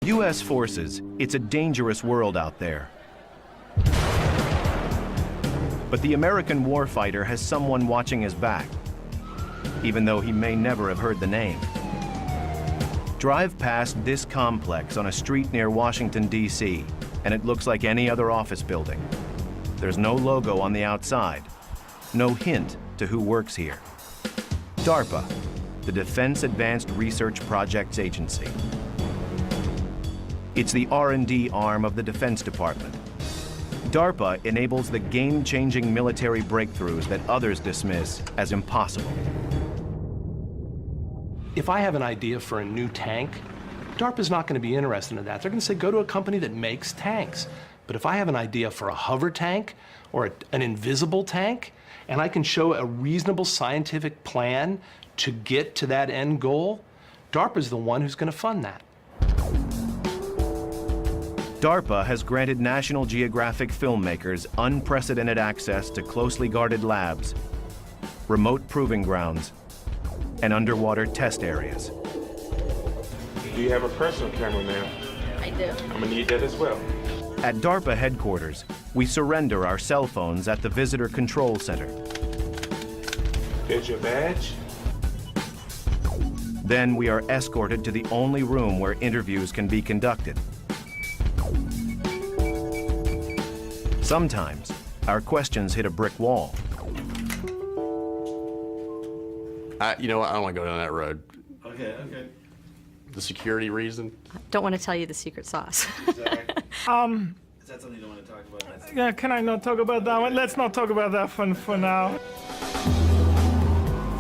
U.S. forces, it's a dangerous world out there. But the American warfighter has someone watching his back, even though he may never have heard the name. Drive past this complex on a street near Washington, D.C., and it looks like any other office building. There's no logo on the outside, no hint to who works here. DARPA, the Defense Advanced Research Projects Agency. It's the R&D arm of the Defense Department. DARPA enables the game-changing military breakthroughs that others dismiss as impossible. If I have an idea for a new tank, DARPA's not going to be interested in that. They're going to say, go to a company that makes tanks. But if I have an idea for a hover tank or an invisible tank, and I can show a reasonable scientific plan to get to that end goal, DARPA's the one who's going to fund that. DARPA has granted National Geographic filmmakers unprecedented access to closely guarded labs, remote proving grounds, and underwater test areas. Do you have a personal camera, ma'am? I do. I'm gonna need that as well. At DARPA headquarters, we surrender our cell phones at the Visitor Control Center. There's your badge. Then we are escorted to the only room where interviews can be conducted. Sometimes, our questions hit a brick wall. You know what, I don't want to go down that road. Okay, okay. The security reason? Don't want to tell you the secret sauce. Is that something you don't want to talk about? Yeah, can I not talk about that one? Let's not talk about that for now.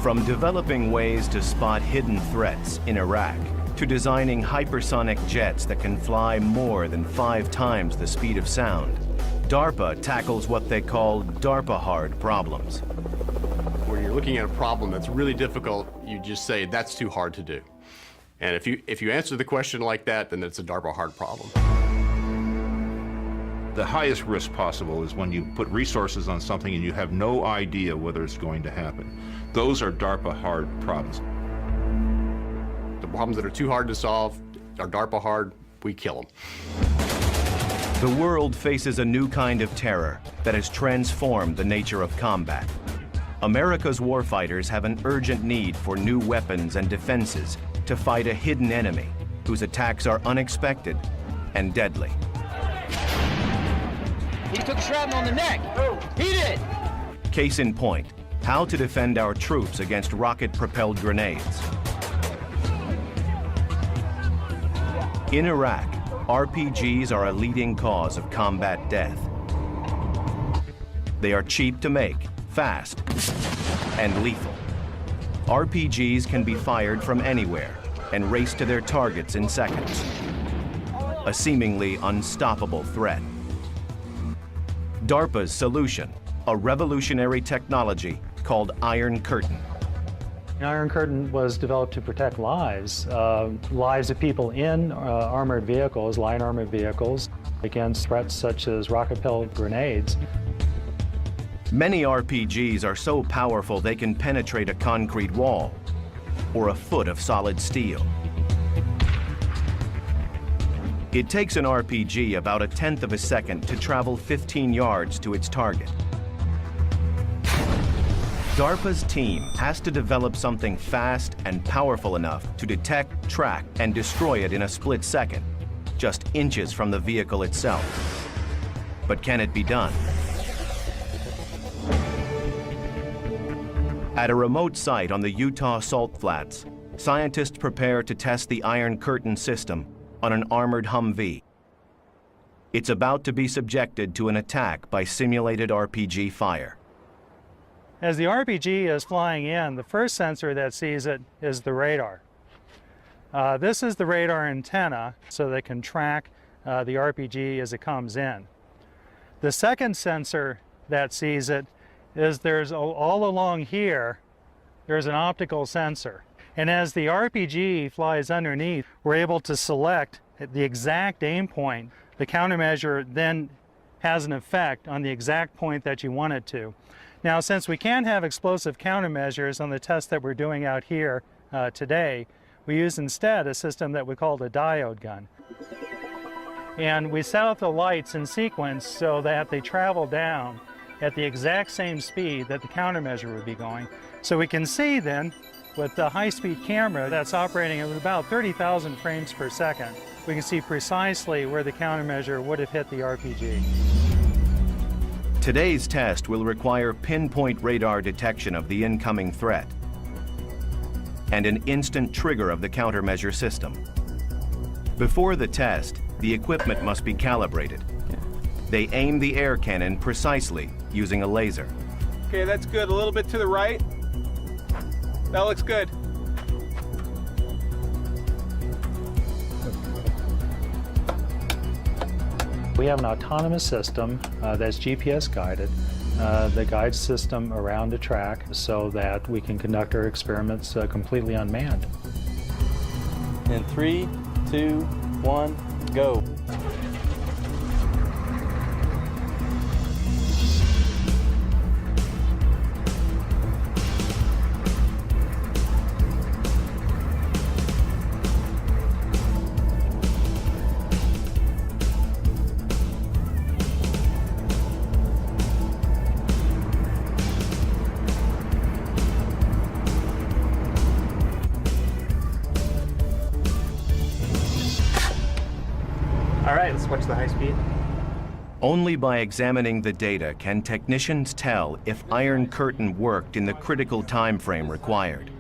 From developing ways to spot hidden threats in Iraq, to designing hypersonic jets that can fly more than 5 times the speed of sound, DARPA tackles what they call DARPA hard problems. When you're looking at a problem that's really difficult, you just say, that's too hard to do. And if you answer the question like that, then it's a DARPA hard problem. The highest risk possible is when you put resources on something and you have no idea whether it's going to happen. Those are DARPA hard problems. The problems that are too hard to solve are DARPA hard, we kill them. The world faces a new kind of terror that has transformed the nature of combat. America's warfighters have an urgent need for new weapons and defenses to fight a hidden enemy whose attacks are unexpected and deadly. He took shrapnel on the neck. He did. Case in point, how to defend our troops against rocket-propelled grenades. In Iraq, RPGs are a leading cause of combat death. They are cheap to make, fast, and lethal. RPGs can be fired from anywhere and race to their targets in seconds. A seemingly unstoppable threat. DARPA's solution, a revolutionary technology called Iron Curtain. Iron Curtain was developed to protect lives of people in armored vehicles, line armored vehicles, against threats such as rocket-propelled grenades. Many RPGs are so powerful they can penetrate a concrete wall or a foot of solid steel. It takes an RPG about 1/10 of a second to travel 15 yards to its target. DARPA's team has to develop something fast and powerful enough to detect, track, and destroy it in a split second, just inches from the vehicle itself. But can it be done? At a remote site on the Utah Salt Flats, scientists prepare to test the Iron Curtain system on an armored Humvee. It's about to be subjected to an attack by simulated RPG fire. As the RPG is flying in, the first sensor that sees it is the radar. This is the radar antenna, so they can track the RPG as it comes in. The second sensor that sees it is all along here, there's an optical sensor. And as the RPG flies underneath, we're able to select the exact aim point. The countermeasure then has an effect on the exact point that you want it to. Now, since we can't have explosive countermeasures on the test that we're doing out here today, we use instead a system that we call the diode gun. And we set up the lights in sequence so that they travel down at the exact same speed that the countermeasure would be going. So we can see then, with the high-speed camera that's operating at about 30,000 frames per second, we can see precisely where the countermeasure would have hit the RPG. Today's test will require pinpoint radar detection of the incoming threat and an instant trigger of the countermeasure system. Before the test, the equipment must be calibrated. They aim the air cannon precisely using a laser. Okay, that's good. A little bit to the right. That looks good. We have an autonomous system that's GPS guided that guides the system around the track so that we can conduct our experiments completely unmanned. In 3, 2, 1, go. All right, let's watch the high speed. Only by examining the data can technicians tell if Iron Curtain worked in the critical time frame required.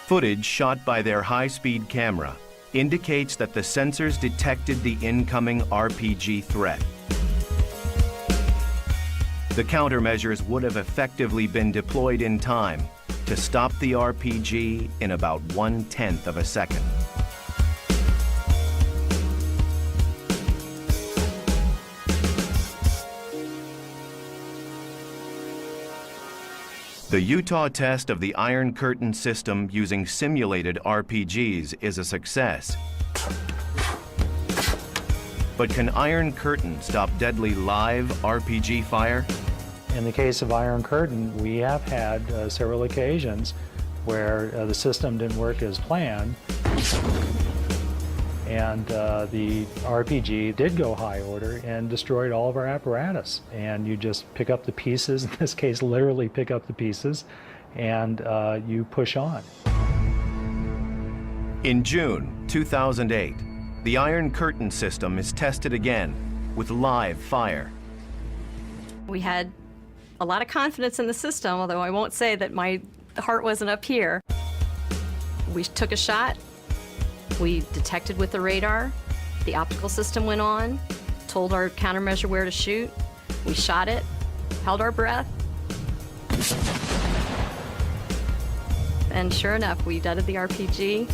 Footage shot by their high-speed camera indicates that the sensors detected the incoming RPG threat. The countermeasures would have effectively been deployed in time to stop the RPG in about 1/10 of a second. The Utah test of the Iron Curtain system using simulated RPGs is a success. But can Iron Curtain stop deadly live RPG fire? In the case of Iron Curtain, we have had several occasions where the system didn't work as planned, and the RPG did go high order and destroyed all of our apparatus. And you just pick up the pieces, in this case literally pick up the pieces, and you push on. In June 2008, the Iron Curtain system is tested again with live fire. We had a lot of confidence in the system, although I won't say that my heart wasn't up here. We took a shot. We detected with the radar, the optical system went on, told our countermeasure where to shoot, we shot it, held our breath, and sure enough, we deaded the RPG,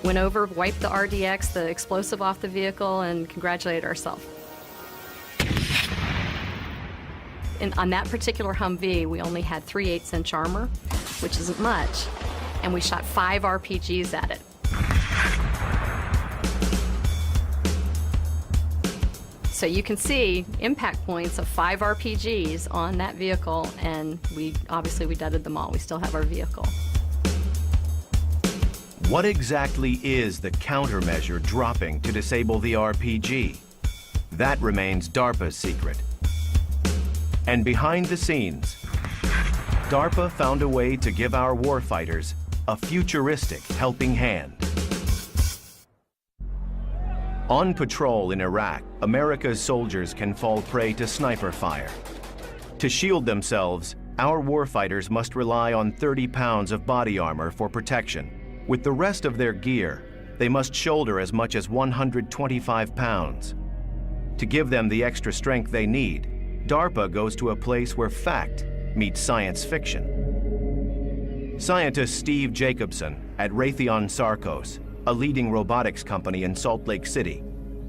went over, wiped the RDX, the explosive off the vehicle, and congratulated ourselves. On that particular Humvee, we only had 3/8" armor, which isn't much, and we shot 5 RPGs at it. So you can see impact points of 5 RPGs on that vehicle, and obviously we deaded them all. We still have our vehicle. What exactly is the countermeasure dropping to disable the RPG? That remains DARPA's secret. And behind the scenes, DARPA found a way to give our warfighters a futuristic helping hand. On patrol in Iraq, America's soldiers can fall prey to sniper fire. To shield themselves, our warfighters must rely on 30 pounds of body armor for protection. With the rest of their gear, they must shoulder as much as 125 pounds. To give them the extra strength they need, DARPA goes to a place where fact meets science fiction. Scientist Steve Jacobson at Raytheon Sarcos, a leading robotics company in Salt Lake City,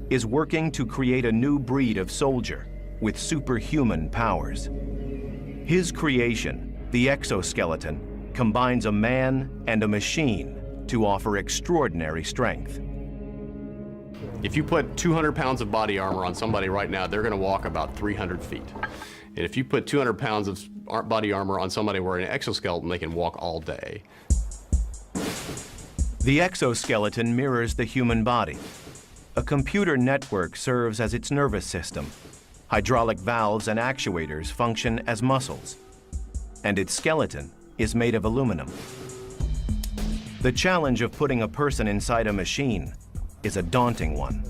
is working to create a new breed of soldier with superhuman powers. His creation, the exoskeleton, combines a man and a machine to offer extraordinary strength. If you put 200 pounds of body armor on somebody right now, they're going to walk about 300 feet. And if you put 200 pounds of body armor on somebody wearing an exoskeleton, they can walk all day. The exoskeleton mirrors the human body. A computer network serves as its nervous system. Hydraulic valves and actuators function as muscles. And its skeleton is made of aluminum. The challenge of putting a person inside a machine is a daunting one.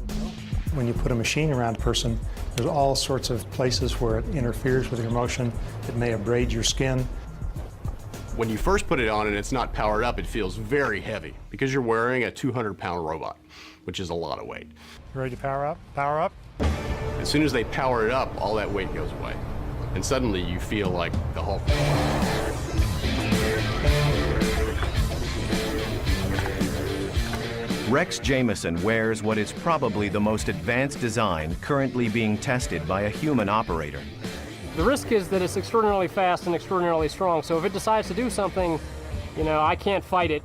When you put a machine around a person, there's all sorts of places where it interferes with your motion. It may abrade your skin. When you first put it on and it's not powered up, it feels very heavy because you're wearing a 200-pound robot, which is a lot of weight. Ready to power up? Power up. As soon as they power it up, all that weight goes away. And suddenly you feel like the Hulk. Rex Jameson wears what is probably the most advanced design currently being tested by a human operator. The risk is that it's extraordinarily fast and extraordinarily strong, so if it decides to do something, I can't fight it.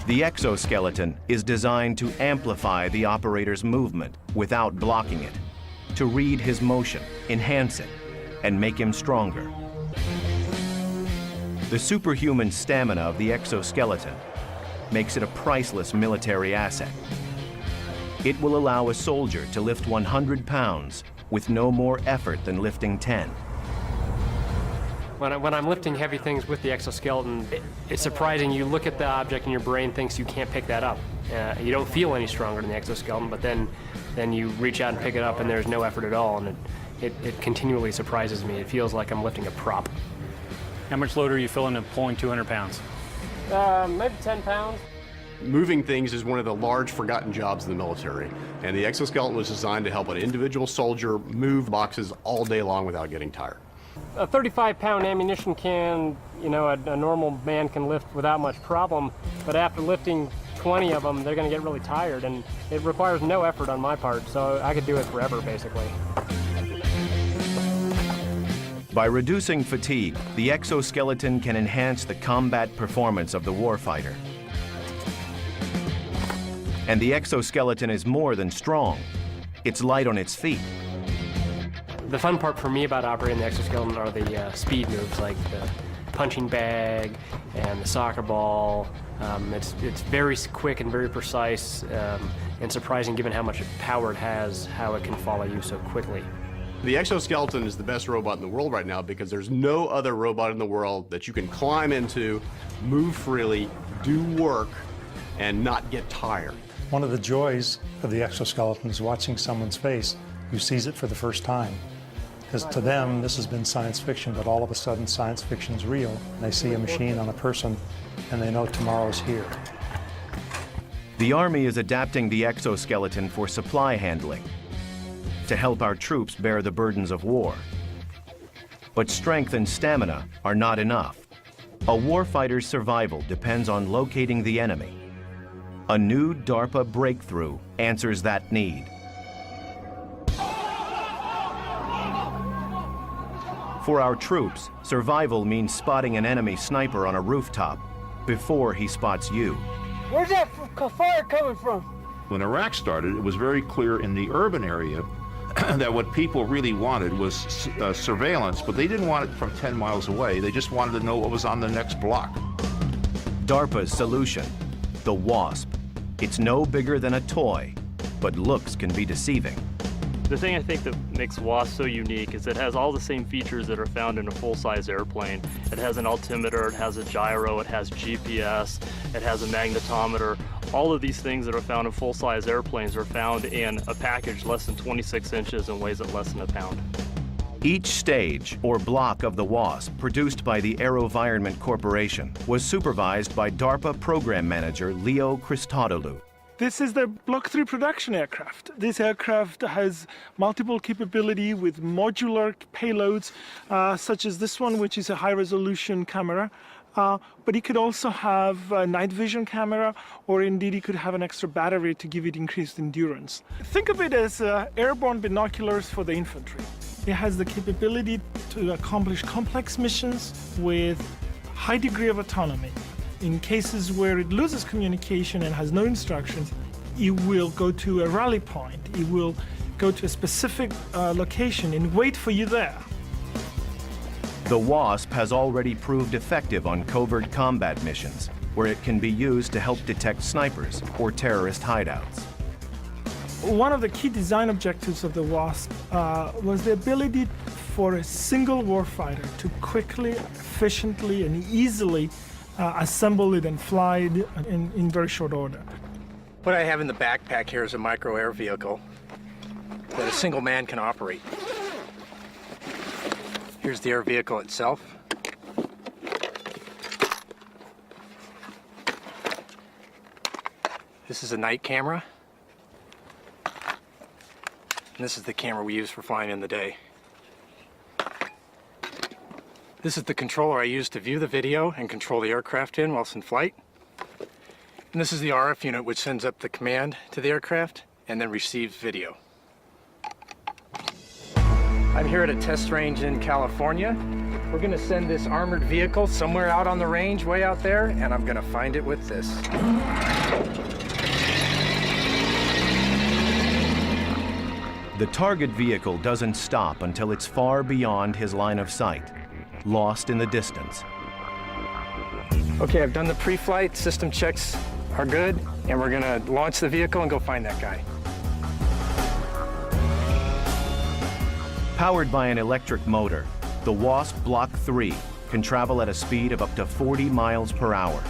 The exoskeleton is designed to amplify the operator's movement without blocking it, to read his motion, enhance it, and make him stronger. The superhuman stamina of the exoskeleton makes it a priceless military asset. It will allow a soldier to lift 100 pounds with no more effort than lifting 10. When I'm lifting heavy things with the exoskeleton, it's surprising. You look at the object and your brain thinks you can't pick that up. You don't feel any stronger than the exoskeleton, but then you reach out and pick it up and there's no effort at all, and it continually surprises me. It feels like I'm lifting a prop. How much load are you feeling in pulling 200 pounds? Maybe 10 pounds. Moving things is one of the large forgotten jobs in the military, and the exoskeleton was designed to help an individual soldier move boxes all day long without getting tired. A 35-pound ammunition can, a normal man can lift without much problem, but after lifting 20 of them, they're going to get really tired, and it requires no effort on my part, so I could do it forever, basically. By reducing fatigue, the exoskeleton can enhance the combat performance of the warfighter. And the exoskeleton is more than strong. It's light on its feet. The fun part for me about operating the exoskeleton are the speed moves, like the punching bag and the soccer ball. It's very quick and very precise, and surprising given how much power it has, how it can follow you so quickly. The exoskeleton is the best robot in the world right now because there's no other robot in the world that you can climb into, move freely, do work, and not get tired. One of the joys of the exoskeleton is watching someone's face who sees it for the first time. Because to them, this has been science fiction, but all of a sudden science fiction's real. They see a machine on a person, and they know tomorrow's here. The Army is adapting the exoskeleton for supply handling, to help our troops bear the burdens of war. But strength and stamina are not enough. A warfighter's survival depends on locating the enemy. A new DARPA breakthrough answers that need. For our troops, survival means spotting an enemy sniper on a rooftop before he spots you. Where's that fire coming from? When Iraq started, it was very clear in the urban area that what people really wanted was surveillance, but they didn't want it from 10 miles away. They just wanted to know what was on the next block. DARPA's solution, the WASP. It's no bigger than a toy, but looks can be deceiving. The thing I think that makes WASP so unique is it has all the same features that are found in a full-size airplane. It has an altimeter, it has a gyro, it has GPS, it has a magnetometer. All of these things that are found in full-size airplanes are found in a package less than 26 inches and weighs at less than a pound. Each stage or block of the WASP, produced by the AeroVironment Corporation, was supervised by DARPA program manager Leo Christodoulou. This is the Block 3 production aircraft. This aircraft has multiple capability with modular payloads, such as this one, which is a high-resolution camera. But it could also have a night vision camera, or indeed it could have an extra battery to give it increased endurance. Think of it as airborne binoculars for the infantry. It has the capability to accomplish complex missions with high degree of autonomy. In cases where it loses communication and has no instructions, it will go to a rally point. It will go to a specific location and wait for you there. The WASP has already proved effective on covert combat missions, where it can be used to help detect snipers or terrorist hideouts. One of the key design objectives of the WASP was the ability for a single warfighter to quickly, efficiently, and easily assemble it and fly it in very short order. What I have in the backpack here is a micro air vehicle that a single man can operate. Here's the air vehicle itself. This is a night camera. And this is the camera we use for flying in the day. This is the controller I use to view the video and control the aircraft in whilst in flight. And this is the RF unit which sends up the command to the aircraft and then receives video. I'm here at a test range in California. We're gonna send this armored vehicle somewhere out on the range, way out there, and I'm gonna find it with this. The target vehicle doesn't stop until it's far beyond his line of sight, lost in the distance. Okay, I've done the pre-flight, system checks are good, and we're gonna launch the vehicle and go find that guy. Powered by an electric motor, the WASP Block 3 can travel at a speed of up to 40 miles per hour.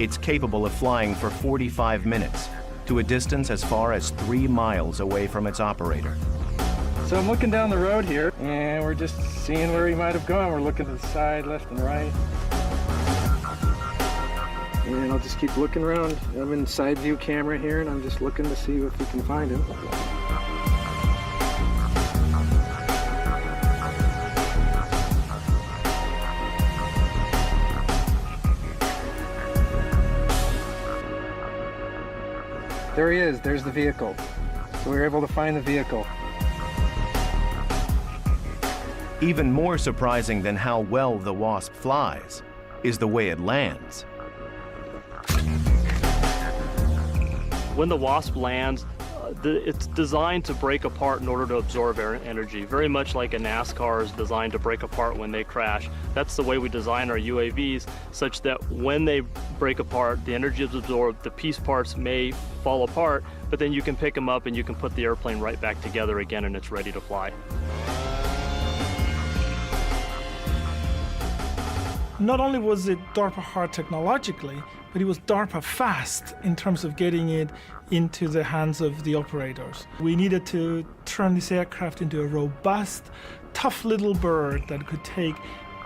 It's capable of flying for 45 minutes to a distance as far as 3 miles away from its operator. So I'm looking down the road here, and we're just seeing where he might have gone. We're looking to the side, left and right. And I'll just keep looking around. I'm in side view camera here, and I'm just looking to see if we can find him. There he is, there's the vehicle. So we were able to find the vehicle. Even more surprising than how well the WASP flies is the way it lands. When the WASP lands, it's designed to break apart in order to absorb air energy, very much like a NASCAR is designed to break apart when they crash. That's the way we design our UAVs, such that when they break apart, the energy is absorbed, the piece parts may fall apart, but then you can pick them up and you can put the airplane right back together again and it's ready to fly. Not only was it DARPA hard technologically, but it was DARPA fast in terms of getting it into the hands of the operators. We needed to turn this aircraft into a robust, tough little bird that could take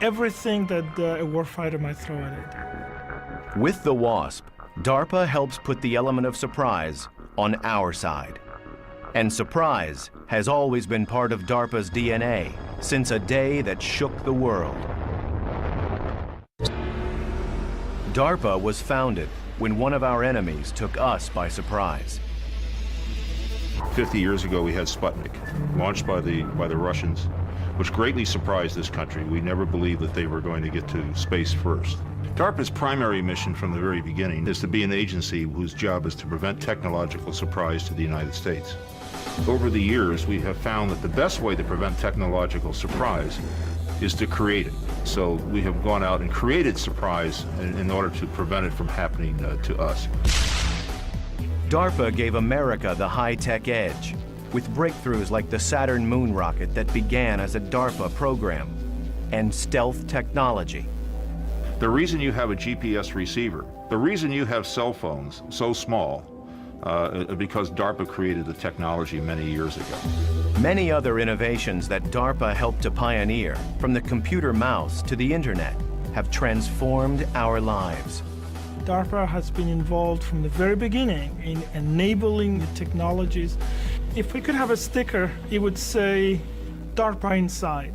everything that a warfighter might throw at it. With the WASP, DARPA helps put the element of surprise on our side. And surprise has always been part of DARPA's DNA since a day that shook the world. DARPA was founded when one of our enemies took us by surprise. 50 years ago, we had Sputnik, launched by the Russians, which greatly surprised this country. We never believed that they were going to get to space first. DARPA's primary mission from the very beginning is to be an agency whose job is to prevent technological surprise to the United States. Over the years, we have found that the best way to prevent technological surprise is to create it. So we have gone out and created surprise in order to prevent it from happening to us. DARPA gave America the high-tech edge with breakthroughs like the Saturn moon rocket that began as a DARPA program and stealth technology. The reason you have a GPS receiver, the reason you have cell phones so small, because DARPA created the technology many years ago. Many other innovations that DARPA helped to pioneer, from the computer mouse to the internet, have transformed our lives. DARPA has been involved from the very beginning in enabling the technologies. If we could have a sticker, it would say DARPA inside.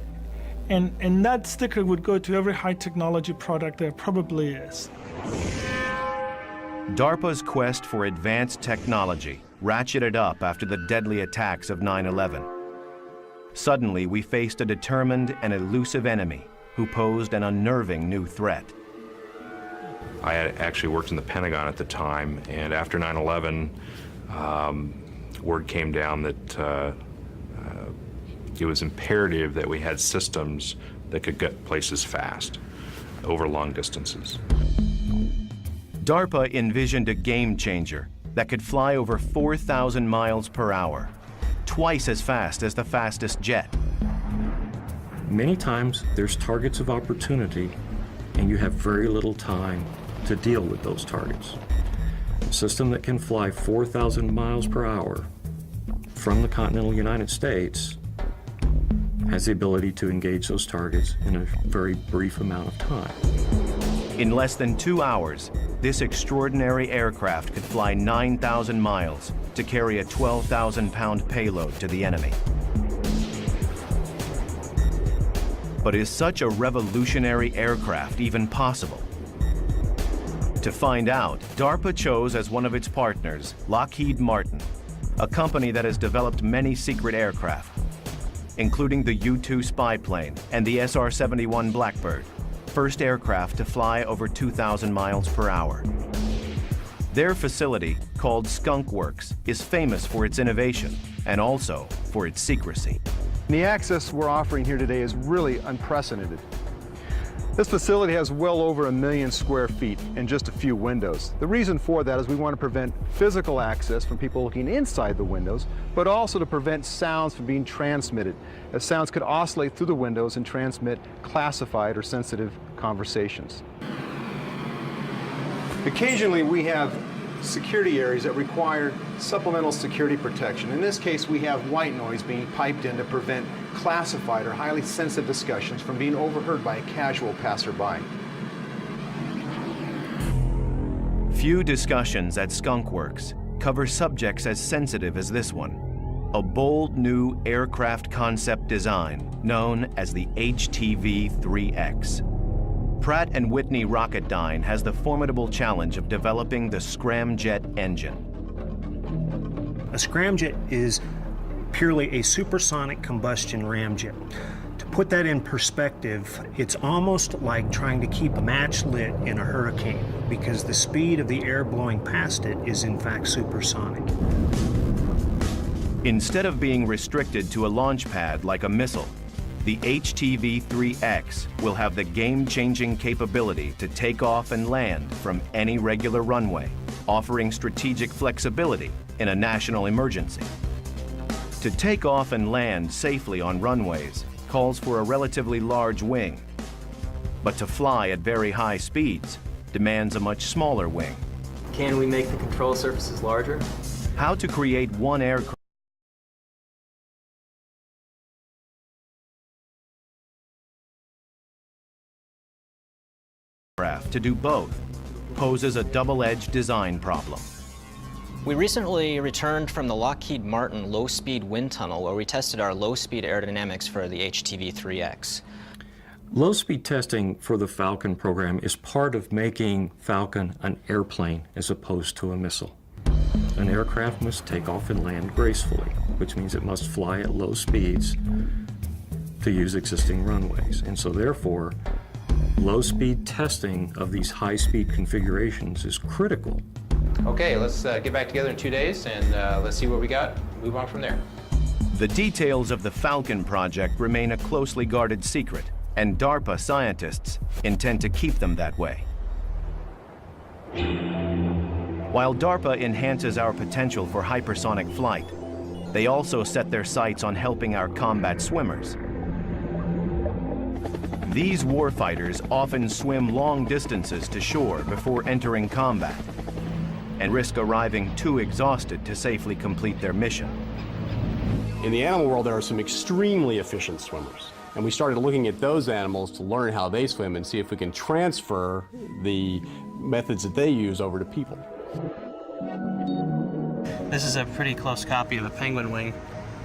And that sticker would go to every high technology product there probably is. DARPA's quest for advanced technology ratcheted up after the deadly attacks of 9/11. Suddenly, we faced a determined and elusive enemy who posed an unnerving new threat. I had actually worked in the Pentagon at the time, and after 9/11, word came down that it was imperative that we had systems that could get places fast, over long distances. DARPA envisioned a game changer that could fly over 4,000 miles per hour, twice as fast as the fastest jet. Many times there's targets of opportunity and you have very little time to deal with those targets. A system that can fly 4,000 miles per hour from the continental United States has the ability to engage those targets in a very brief amount of time. In less than 2 hours, this extraordinary aircraft could fly 9,000 miles to carry a 12,000-pound payload to the enemy. But is such a revolutionary aircraft even possible? To find out, DARPA chose as one of its partners Lockheed Martin, a company that has developed many secret aircraft, including the U-2 spy plane and the SR-71 Blackbird, first aircraft to fly over 2,000 miles per hour. Their facility, called Skunk Works, is famous for its innovation and also for its secrecy. The access we're offering here today is really unprecedented. This facility has well over 1 million square feet and just a few windows. The reason for that is we want to prevent physical access from people looking inside the windows, but also to prevent sounds from being transmitted, as sounds could oscillate through the windows and transmit classified or sensitive conversations. Occasionally we have security areas that require supplemental security protection. In this case, we have white noise being piped in to prevent classified or highly sensitive discussions from being overheard by a casual passerby. Few discussions at Skunk Works cover subjects as sensitive as this one, a bold new aircraft concept design known as the HTV-3X. Pratt & Whitney Rocketdyne has the formidable challenge of developing the scramjet engine. A scramjet is purely a supersonic combustion ramjet. To put that in perspective, it's almost like trying to keep a match lit in a hurricane, because the speed of the air blowing past it is in fact supersonic. Instead of being restricted to a launch pad like a missile, the HTV-3X will have the game-changing capability to take off and land from any regular runway, offering strategic flexibility in a national emergency. To take off and land safely on runways calls for a relatively large wing, but to fly at very high speeds demands a much smaller wing. Can we make the control surfaces larger? How to create one aircraft to do both poses a double-edged design problem. We recently returned from the Lockheed Martin low-speed wind tunnel where we tested our low-speed aerodynamics for the HTV-3X. Low-speed testing for the Falcon program is part of making Falcon an airplane as opposed to a missile. An aircraft must take off and land gracefully, which means it must fly at low speeds to use existing runways. And so therefore, low-speed testing of these high-speed configurations is critical. Okay, let's get back together in 2 days and let's see what we got. Move on from there. The details of the Falcon project remain a closely guarded secret, and DARPA scientists intend to keep them that way. While DARPA enhances our potential for hypersonic flight, they also set their sights on helping our combat swimmers. These warfighters often swim long distances to shore before entering combat and risk arriving too exhausted to safely complete their mission. In the animal world, there are some extremely efficient swimmers. And we started looking at those animals to learn how they swim and see if we can transfer the methods that they use over to people. This is a pretty close copy of a penguin wing,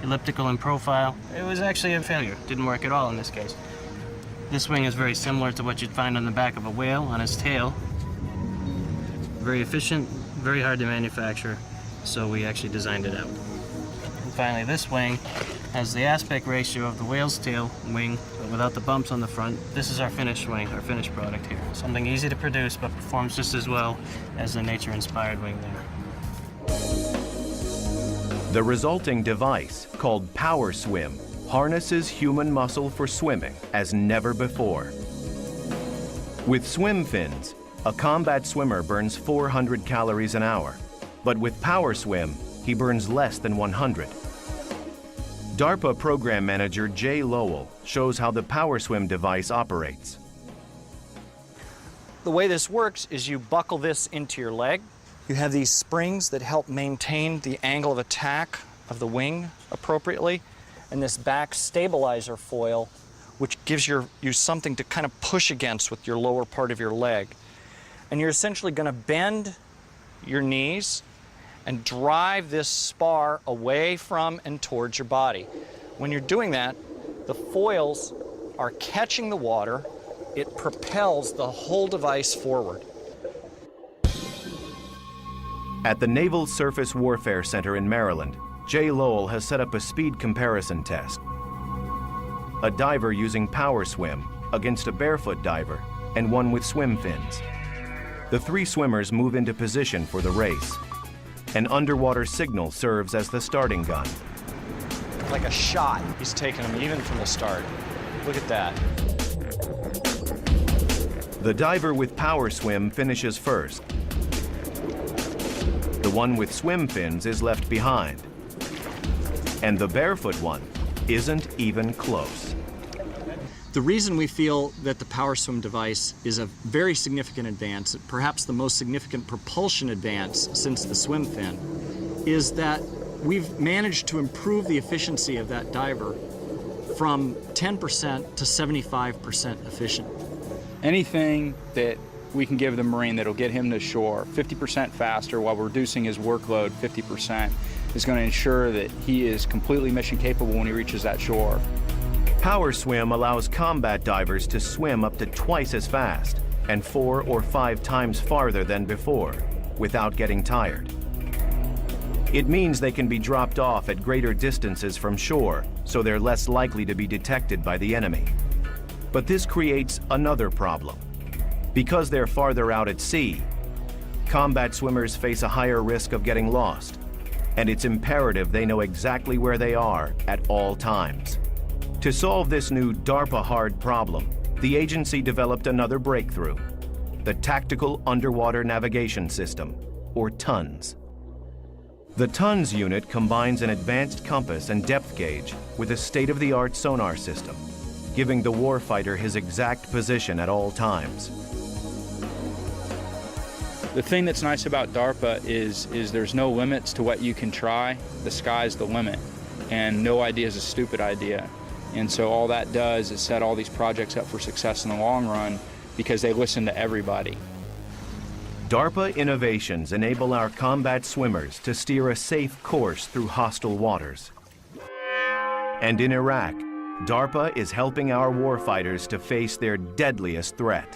elliptical in profile. It was actually a failure. Didn't work at all in this case. This wing is very similar to what you'd find on the back of a whale on its tail. Very efficient, very hard to manufacture, so we actually designed it out. And finally, this wing has the aspect ratio of the whale's tail wing, but without the bumps on the front. This is our finished wing, our finished product here. Something easy to produce, but performs just as well as the nature-inspired wing there. The resulting device, called Power Swim, harnesses human muscle for swimming as never before. With swim fins, A combat swimmer burns 400 calories an hour, but with Power Swim, he burns less than 100. DARPA program manager Jay Lowell shows how the Power Swim device operates. The way this works is you buckle this into your leg. You have these springs that help maintain the angle of attack of the wing appropriately, and this back stabilizer foil, which gives you something to kind of push against with your lower part of your leg. And you're essentially going to bend your knees and drive this spar away from and towards your body. When you're doing that, the foils are catching the water. It propels the whole device forward. At the Naval Surface Warfare Center in Maryland, Jay Lowell has set up a speed comparison test. A diver using Power Swim against a barefoot diver and one with swim fins. The three swimmers move into position for the race. An underwater signal serves as the starting gun. Like a shot, he's taking them even from the start. Look at that. The diver with Power Swim finishes first. The one with swim fins is left behind. And the barefoot one isn't even close. The reason we feel that the Power Swim device is a very significant advance, perhaps the most significant propulsion advance since the swim fin, is that we've managed to improve the efficiency of that diver from 10% to 75% efficient. Anything that we can give the Marine that'll get him to shore 50% faster while reducing his workload 50% is going to ensure that he is completely mission capable when he reaches that shore. Power Swim allows combat divers to swim up to twice as fast and 4 or 5 times farther than before without getting tired. It means they can be dropped off at greater distances from shore, so they're less likely to be detected by the enemy. But this creates another problem. Because they're farther out at sea, combat swimmers face a higher risk of getting lost, and it's imperative they know exactly where they are at all times. To solve this new DARPA hard problem, the agency developed another breakthrough, the Tactical Underwater Navigation System, or TUNS. The TUNS unit combines an advanced compass and depth gauge with a state-of-the-art sonar system, giving the warfighter his exact position at all times. The thing that's nice about DARPA is there's no limits to what you can try. The sky's the limit, and no idea is a stupid idea. And so all that does is set all these projects up for success in the long run because they listen to everybody. DARPA innovations enable our combat swimmers to steer a safe course through hostile waters. And in Iraq, DARPA is helping our warfighters to face their deadliest threat.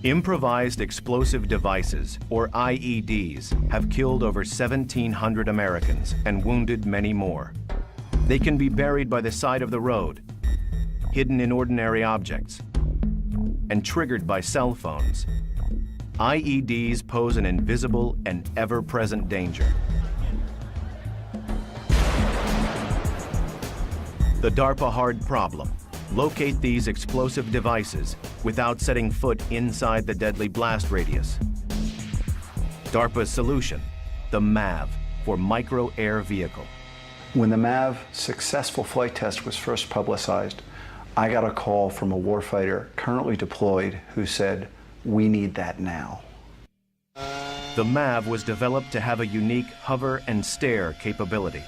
Improvised explosive devices, or IEDs, have killed over 1,700 Americans and wounded many more. They can be buried by the side of the road, hidden in ordinary objects, and triggered by cell phones. IEDs pose an invisible and ever-present danger. The DARPA hard problem: locate these explosive devices without setting foot inside the deadly blast radius. DARPA's solution: the MAV, for Micro Air Vehicle. When the MAV successful flight test was first publicized, I got a call from a warfighter currently deployed who said, "We need that now." The MAV was developed to have a unique hover and stare capability.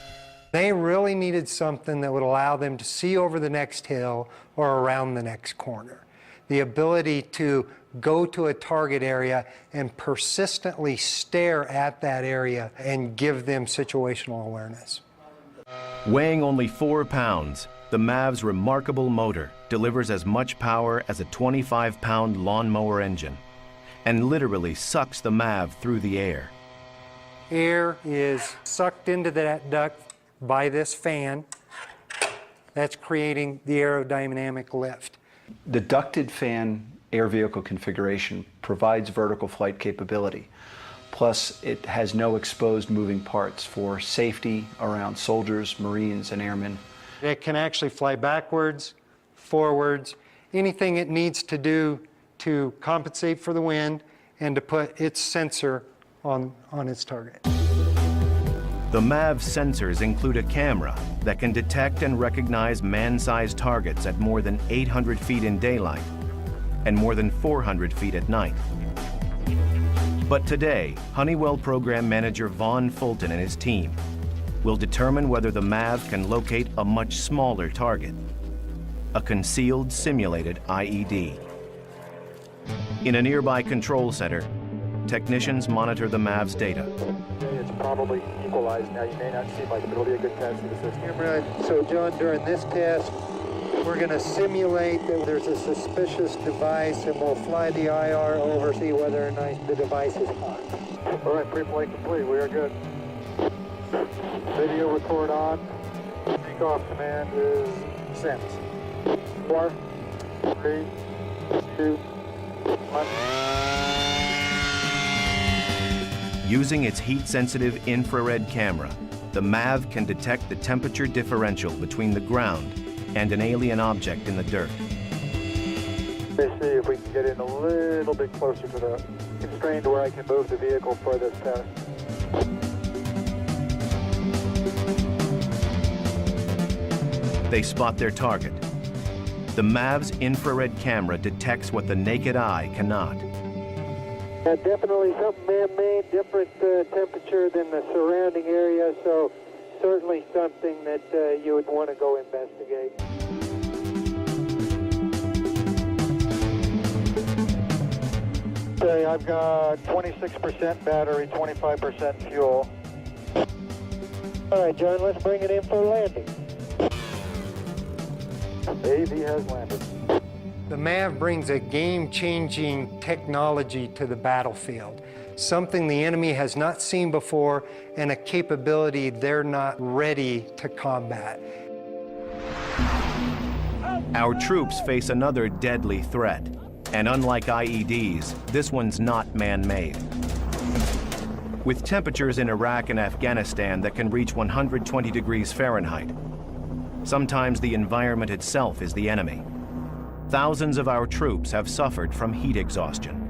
They really needed something that would allow them to see over the next hill or around the next corner. The ability to go to a target area and persistently stare at that area and give them situational awareness. Weighing only 4 pounds, the MAV's remarkable motor delivers as much power as a 25-pound lawnmower engine and literally sucks the MAV through the air. Air is sucked into that duct by this fan. That's creating the aerodynamic lift. The ducted fan air vehicle configuration provides vertical flight capability. Plus, it has no exposed moving parts for safety around soldiers, Marines, and airmen. It can actually fly backwards, forwards, anything it needs to do to compensate for the wind and to put its sensor on its target. The MAV's sensors include a camera that can detect and recognize man-sized targets at more than 800 feet in daylight and more than 400 feet at night. But today, Honeywell Program Manager Vaughn Fulton and his team will determine whether the MAV can locate a much smaller target, a concealed simulated IED. In a nearby control center, technicians monitor the MAV's data. It's probably equalized now. You may not seem like it'll be a good test of the system. So John, during this test, we're going to simulate that there's a suspicious device, and we'll fly the IR over, see whether or not the device is hot. All right, pre-flight complete. We are good. Video record on. Takeoff command is sent. 4, 3, 2, 1. Using its heat-sensitive infrared camera, the MAV can detect the temperature differential between the ground and an alien object in the dirt. Let's see if we can get in a little bit closer to the constraint where I can move the vehicle for this test. They spot their target. The MAV's infrared camera detects what the naked eye cannot. Definitely something man-made, different temperature than the surrounding area, so certainly something that you would want to go investigate. Okay, I've got 26% battery, 25% fuel. All right, John, let's bring it in for landing. AV has landed. The MAV brings a game-changing technology to the battlefield, something the enemy has not seen before and a capability they're not ready to combat. Our troops face another deadly threat, and unlike IEDs, this one's not man-made. With temperatures in Iraq and Afghanistan that can reach 120 degrees Fahrenheit, sometimes the environment itself is the enemy. Thousands of our troops have suffered from heat exhaustion.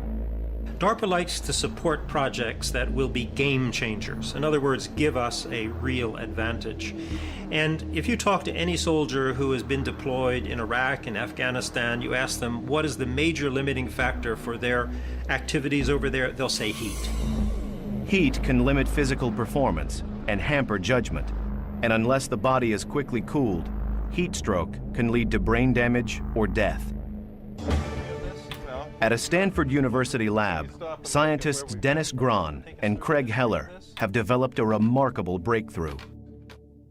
DARPA likes to support projects that will be game changers. In other words, give us a real advantage. And if you talk to any soldier who has been deployed in Iraq and Afghanistan, you ask them what is the major limiting factor for their activities over there, they'll say heat. Heat can limit physical performance and hamper judgment. And unless the body is quickly cooled, heat stroke can lead to brain damage or death. At a Stanford University lab, scientists Dennis Grahn and Craig Heller have developed a remarkable breakthrough.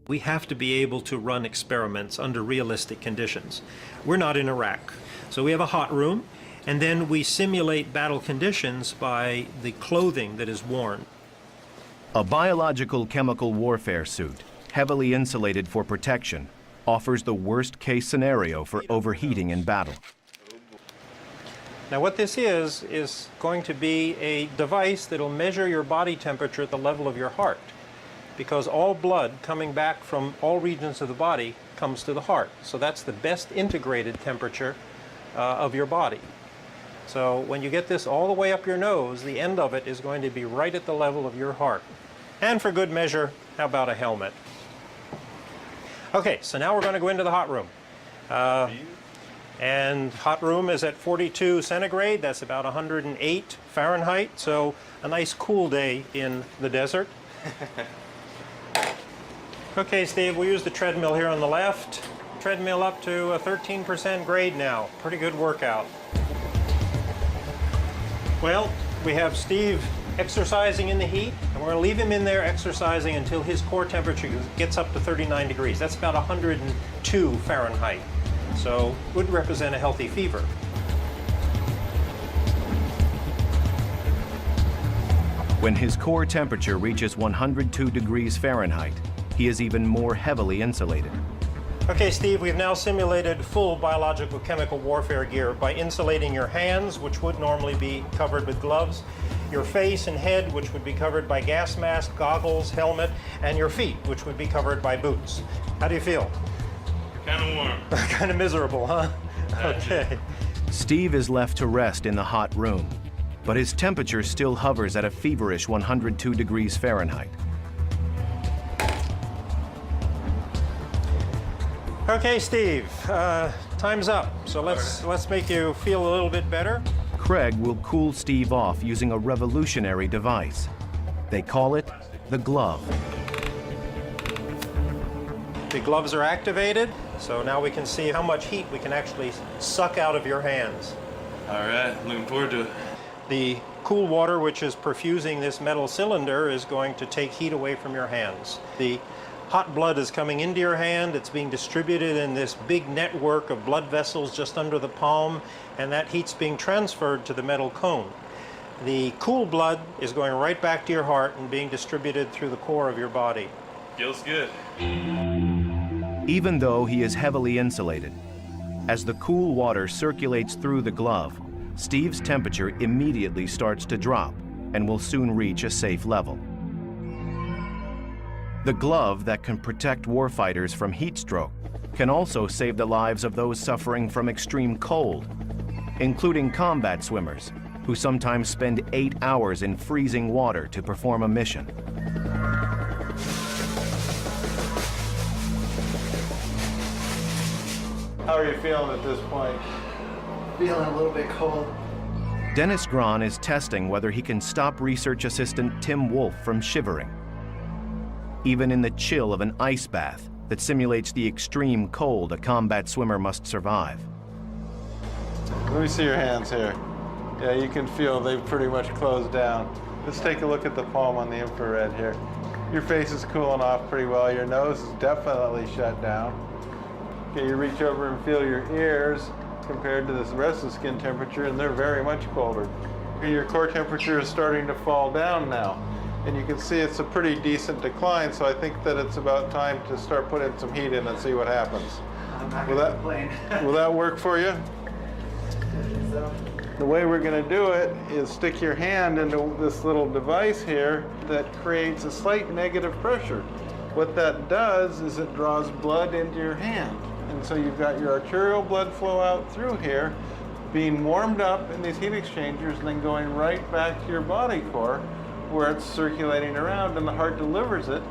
We have to be able to run experiments under realistic conditions. We're not in Iraq, so we have a hot room, and then we simulate battle conditions by the clothing that is worn. A biological chemical warfare suit, heavily insulated for protection, offers the worst-case scenario for overheating in battle. Now what this is going to be a device that will measure your body temperature at the level of your heart, because all blood coming back from all regions of the body comes to the heart. So that's the best integrated temperature of your body. So when you get this all the way up your nose, the end of it is going to be right at the level of your heart. And for good measure, how about a helmet? Okay, so now we're going to go into the hot room. And hot room is at 42 centigrade, that's about 108 Fahrenheit, so a nice cool day in the desert. Okay, Steve, we'll use the treadmill here on the left. Treadmill up to a 13% grade now. Pretty good workout. Well, we have Steve exercising in the heat, and we're going to leave him in there exercising until his core temperature gets up to 39 degrees. That's about 102 Fahrenheit. So would represent a healthy fever. When his core temperature reaches 102 degrees Fahrenheit, he is even more heavily insulated. Okay, Steve, we've now simulated full biological chemical warfare gear by insulating your hands, which would normally be covered with gloves, your face and head, which would be covered by gas mask, goggles, helmet, and your feet, which would be covered by boots. How do you feel? Kind of warm. Kind of miserable, huh? Okay. Steve is left to rest in the hot room, but his temperature still hovers at a feverish 102 degrees Fahrenheit. Okay, Steve, time's up. So let's make you feel a little bit better. Craig will cool Steve off using a revolutionary device. They call it the glove. The gloves are activated, so now we can see how much heat we can actually suck out of your hands. All right, looking forward to it. The cool water, which is perfusing this metal cylinder, is going to take heat away from your hands. The hot blood is coming into your hand. It's being distributed in this big network of blood vessels just under the palm, and that heat's being transferred to the metal cone. The cool blood is going right back to your heart and being distributed through the core of your body. Feels good. Even though he is heavily insulated, as the cool water circulates through the glove, Steve's temperature immediately starts to drop and will soon reach a safe level. The glove that can protect warfighters from heat stroke can also save the lives of those suffering from extreme cold, including combat swimmers, who sometimes spend 8 hours in freezing water to perform a mission. How are you feeling at this point? Feeling a little bit cold. Dennis Grahn is testing whether he can stop research assistant Tim Wolf from shivering, even in the chill of an ice bath that simulates the extreme cold a combat swimmer must survive. Let me see your hands here. Yeah, you can feel they've pretty much closed down. Let's take a look at the palm on the infrared here. Your face is cooling off pretty well. Your nose is definitely shut down. Okay, you reach over and feel your ears compared to the rest of the skin temperature, and they're very much colder. Your core temperature is starting to fall down now, and you can see it's a pretty decent decline, so I think that it's about time to start putting some heat in and see what happens. I'm not going to complain. Will that work for you? The way we're going to do it is stick your hand into this little device here that creates a slight negative pressure. What that does is it draws blood into your hand. And so you've got your arterial blood flow out through here, being warmed up in these heat exchangers, and then going right back to your body core where it's circulating around, and the heart delivers it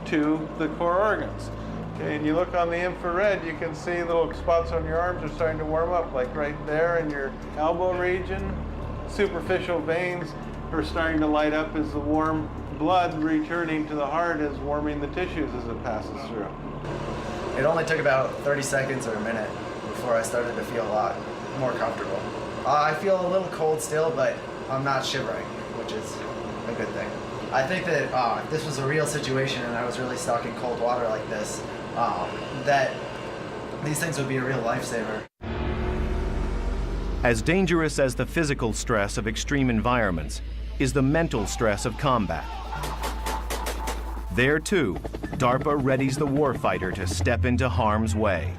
to the core organs. Okay, and you look on the infrared, you can see little spots on your arms are starting to warm up, like right there in your elbow region. Superficial veins are starting to light up as the warm blood returning to the heart is warming the tissues as it passes through. It only took about 30 seconds or a minute before I started to feel a lot more comfortable. I feel a little cold still, but I'm not shivering, which is a good thing. I think that if this was a real situation and I was really stuck in cold water like this, that these things would be a real lifesaver. As dangerous as the physical stress of extreme environments is the mental stress of combat. There too, DARPA readies the warfighter to step into harm's way.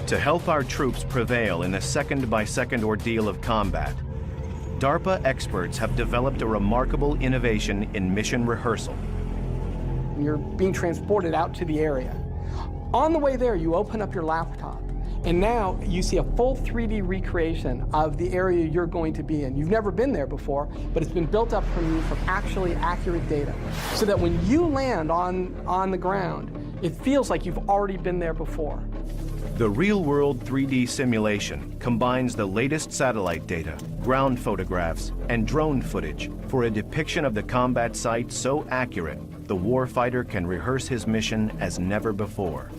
To help our troops prevail in the second-by-second ordeal of combat, DARPA experts have developed a remarkable innovation in mission rehearsal. You're being transported out to the area. On the way there, you open up your laptop, and now you see a full 3D recreation of the area you're going to be in. You've never been there before, but it's been built up from you from actually accurate data, so that when you land on the ground, it feels like you've already been there before. The real-world 3D simulation combines the latest satellite data, ground photographs, and drone footage for a depiction of the combat site so accurate the warfighter can rehearse his mission as never before.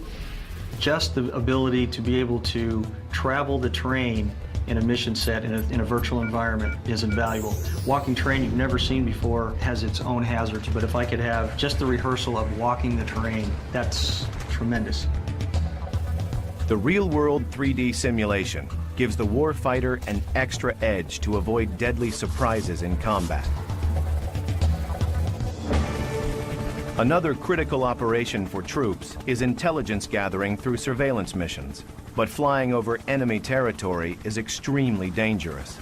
Just the ability to be able to travel the terrain in a mission set in a virtual environment is invaluable. Walking terrain you've never seen before has its own hazards, but if I could have just the rehearsal of walking the terrain, that's tremendous. The real-world 3D simulation gives the warfighter an extra edge to avoid deadly surprises in combat. Another critical operation for troops is intelligence gathering through surveillance missions, but flying over enemy territory is extremely dangerous.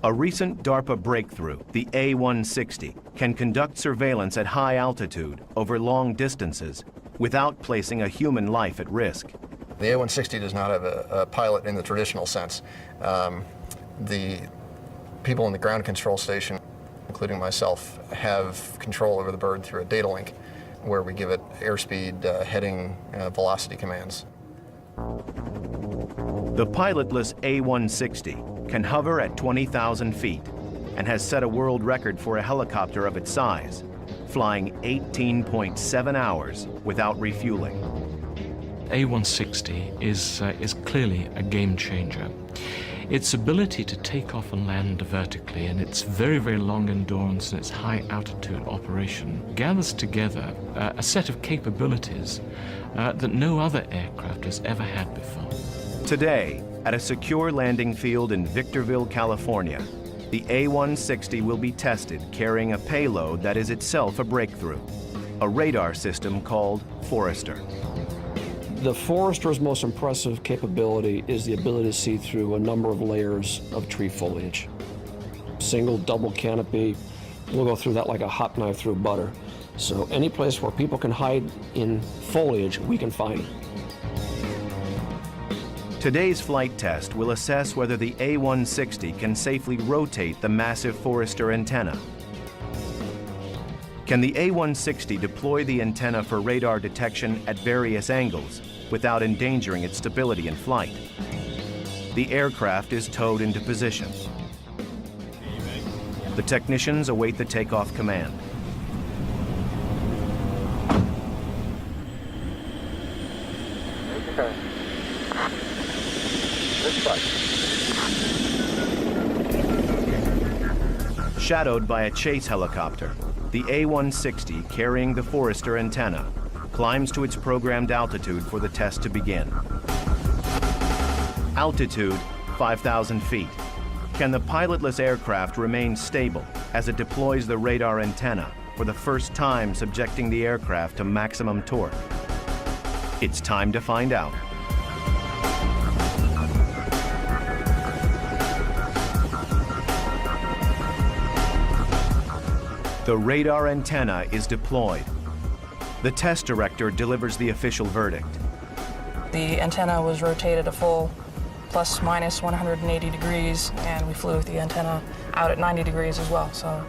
A recent DARPA breakthrough, the A-160, can conduct surveillance at high altitude over long distances without placing a human life at risk. The A160 does not have a pilot in the traditional sense. The people in the ground control station, including myself, have control over the bird through a data link where we give it airspeed, heading, velocity commands. The pilotless A160 can hover at 20,000 feet and has set a world record for a helicopter of its size, flying 18.7 hours without refueling. A160 is clearly a game changer. Its ability to take off and land vertically and its very, very long endurance and its high altitude operation gathers together a set of capabilities that no other aircraft has ever had before. Today, at a secure landing field in Victorville, California, the A160 will be tested carrying a payload that is itself a breakthrough, a radar system called Forester. The Forester's most impressive capability is the ability to see through a number of layers of tree foliage. Single, double canopy, we'll go through that like a hot knife through butter. So any place where people can hide in foliage, we can find it. Today's flight test will assess whether the A160 can safely rotate the massive Forester antenna. Can the A160 deploy the antenna for radar detection at various angles without endangering its stability in flight? The aircraft is towed into position. The technicians await the takeoff command. Okay. This way. Shadowed by a chase helicopter, the A160, carrying the Forester antenna, climbs to its programmed altitude for the test to begin. Altitude, 5,000 feet. Can the pilotless aircraft remain stable as it deploys the radar antenna for the first time, subjecting the aircraft to maximum torque? It's time to find out. The radar antenna is deployed. The test director delivers the official verdict. The antenna was rotated a full plus minus 180 degrees, and we flew with the antenna out at 90 degrees as well, so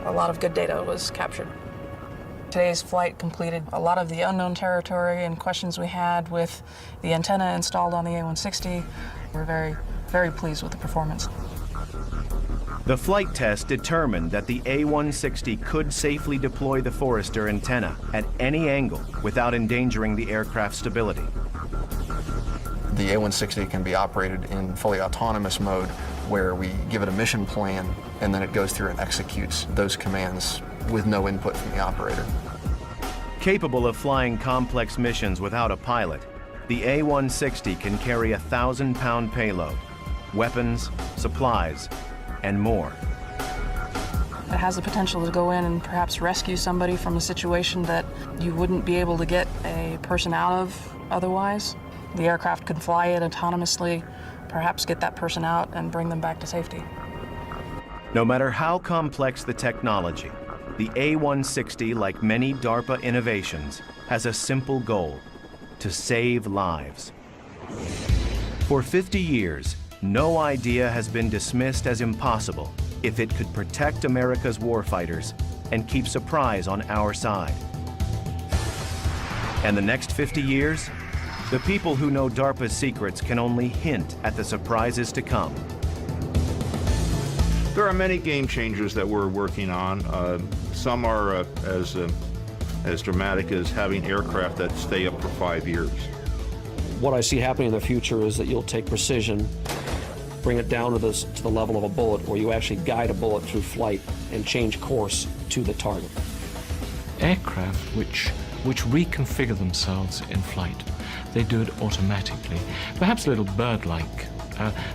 a lot of good data was captured. Today's flight completed a lot of the unknown territory and questions we had with the antenna installed on the A160. We're very, very pleased with the performance. The flight test determined that the A160 could safely deploy the Forester antenna at any angle without endangering the aircraft's stability. The A160 can be operated in fully autonomous mode where we give it a mission plan and then it goes through and executes those commands with no input from the operator. Capable of flying complex missions without a pilot, the A160 can carry a 1,000-pound payload, weapons, supplies, and more. It has the potential to go in and perhaps rescue somebody from a situation that you wouldn't be able to get a person out of otherwise. The aircraft could fly it autonomously, perhaps get that person out and bring them back to safety. No matter how complex the technology, the A160, like many DARPA innovations, has a simple goal: to save lives. For 50 years, no idea has been dismissed as impossible if it could protect America's warfighters and keep surprise on our side. And the next 50 years, the people who know DARPA's secrets can only hint at the surprises to come. There are many game changers that we're working on. Some are as dramatic as having aircraft that stay up for 5 years. What I see happening in the future is that you'll take precision, bring it down to the level of a bullet, where you actually guide a bullet through flight and change course to the target. Aircraft which reconfigure themselves in flight. They do it automatically, perhaps a little bird-like.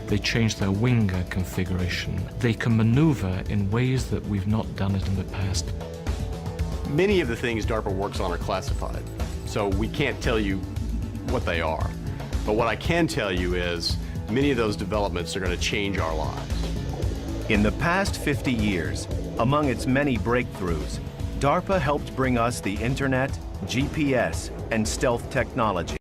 They change their wing configuration. They can maneuver in ways that we've not done it in the past. Many of the things DARPA works on are classified, so we can't tell you what they are. But what I can tell you is many of those developments are going to change our lives. In the past 50 years, among its many breakthroughs, DARPA helped bring us the internet, GPS, and stealth technology.